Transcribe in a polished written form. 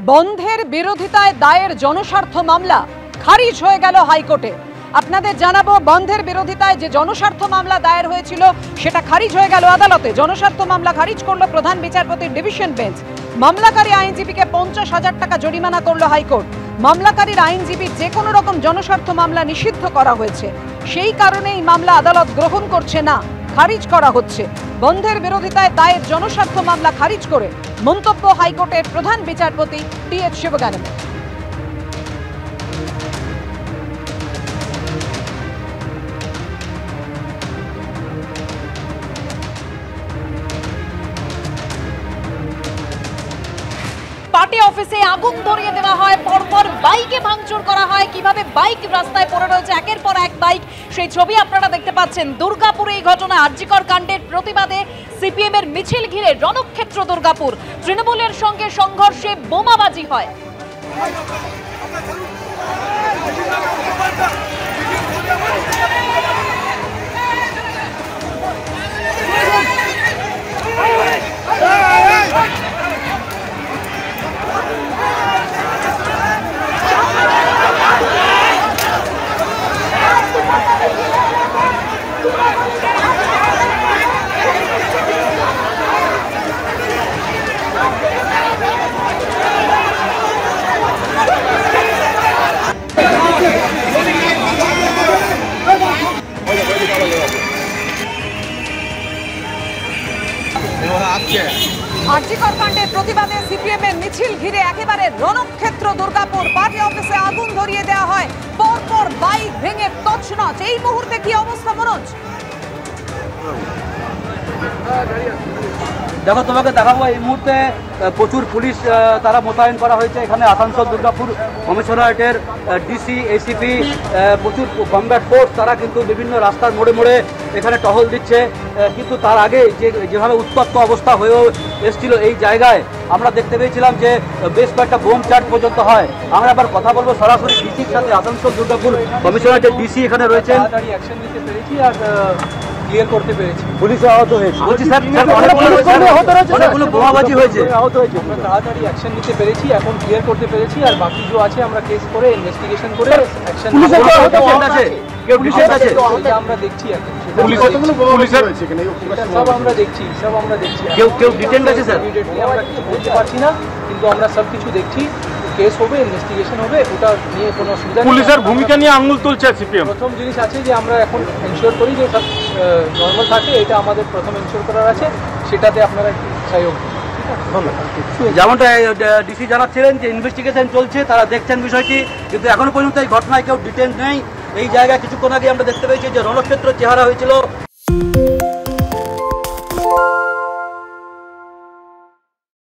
বন্ধের বিরোধিতায় দায়ের জনস্বার্থ মামলা খারিজ হয়ে গেল হাইকোর্টে। আপনাদের জানাবো, বন্ধের বিরোধিতায় যে জনস্বার্থ মামলা দায়ের হয়েছিল সেটা খারিজ হয়ে গেল আদালতে। জনস্বার্থ মামলা খারিজ করলো প্রধান বিচারপতির ডিভিশন বেঞ্চ। মামলাকারী আইনজীবীকে 50,000 টাকা জরিমানা করলো হাইকোর্ট। মামলাকারীর আইনজীবী যে কোনো রকম জনস্বার্থ মামলা নিষিদ্ধ করা হয়েছে, সেই কারণে এই মামলা আদালত গ্রহণ করছে না, খারিজ করা হচ্ছে। বন্ধের বিরোধিতায় দায়ের জনস্বার্থ মামলা খারিজ করে মন্তব্য হাইকোর্টের প্রধান বিচারপতি টি.এইচ. শিবগানেনের। পার্টি অফিসে আগুন ধরিয়ে দেওয়া হয়, পরপর বাইকে ভাঙচুর করা হয়। কিভাবে বাইক রাস্তায় পড়ে রয়েছে একের পর এক বাইক, সেই ছবি আপনারা দেখতে পাচ্ছেন। দুর্গাপুরে এই ঘটনা, আরজিকর কাণ্ডের প্রতিবাদে সিপিএম এর মিছিল ঘিরে রণক্ষেত্র দুর্গাপুর। তৃণমূলের সঙ্গে সংঘর্ষে বোমাবাজি হয়। আরজিকর কাণ্ডের প্রতিবাদে সিপিএম এর মিছিল ঘিরে একেবারে রণক্ষেত্র দুর্গাপুর। পার্টি অফিসে আগুন ধরিয়ে দেওয়া হয়, পরপর বাইক ভেঙে তছনছ। এই মুহূর্তে কি অবস্থা মনোজ? দেখো, তোমাকে দেখাবো। এই মুহূর্তে প্রচুর পুলিশ তারা মোতায়েন করা হয়েছে এখানে। আসানসোল দুর্গাপুর কমিশনারেটের ডিসি, এসিপি, প্রচুর কমব্যাট ফোর্স তারা কিন্তু বিভিন্ন রাস্তার মোড়ে মোড়ে এখানে টহল দিচ্ছে। কিন্তু তার আগে যেভাবে উত্তপ্ত অবস্থা হয়ে এসেছিল এই জায়গায়, আমরা দেখতে পেয়েছিলাম যে বেশ কয়েকটা বোম চার্জ পর্যন্ত হয়। আমরা এবার কথা বলবো সরাসরি ডিসির সাথে। আসানসোল দুর্গাপুর কমিশনারেটের ডিসি এখানে রয়েছেন। তাড়াতাড়ি অ্যাকশন নিতে পেরেছি আর ক্লিয়ার করতে পেরেছি। পুলিশ আহত হয়েছে। বলছি স্যার, অনেকগুলো বোমাবাজি হয়েছে, আহত হয়েছে। আমরা তাড়াতাড়ি অ্যাকশন নিতে পেরেছি, এখন ক্লিয়ার করতে পেরেছি। আর বাকি যে আছে আমরা কেস করে ইনভেস্টিগেশন করে অ্যাকশন আছে। কেউ ডিটেইন আছে? আমরা দেখছি এখন। সব আমরা দেখছি। কেউ ডিটেইন আছে স্যার? আমরা কিছু বলতে পারছি না, কিন্তু আমরা সব কিছু দেখছি। কেস হবে, ইনভেস্টিগেশন হবে, ওটা নিয়ে কোনো অসুবিধা নেই। পুলিশের ভূমিকা নিয়ে আঙুল তুলছে সিপিএম। প্রথম জিনিস আছে যে আমরা এখন এনশিওর করি যে সব নর্মাল থাকে, এটা আমাদের প্রথম এনশিওর করার আছে, সেটাতে আপনারা একটু সহযোগ। যেমনটা ডিসি জানাচ্ছিলেন যে ইনভেস্টিগেশন চলছে, তারা দেখছেন বিষয়টি, কিন্তু এখনো পর্যন্ত এই ঘটনায় কেউ ডিটেইন নেই। এই জায়গায় কিছুক্ষণ আগে আমরা দেখতে পেয়েছি যে রণক্ষেত্র চেহারা হয়েছিল।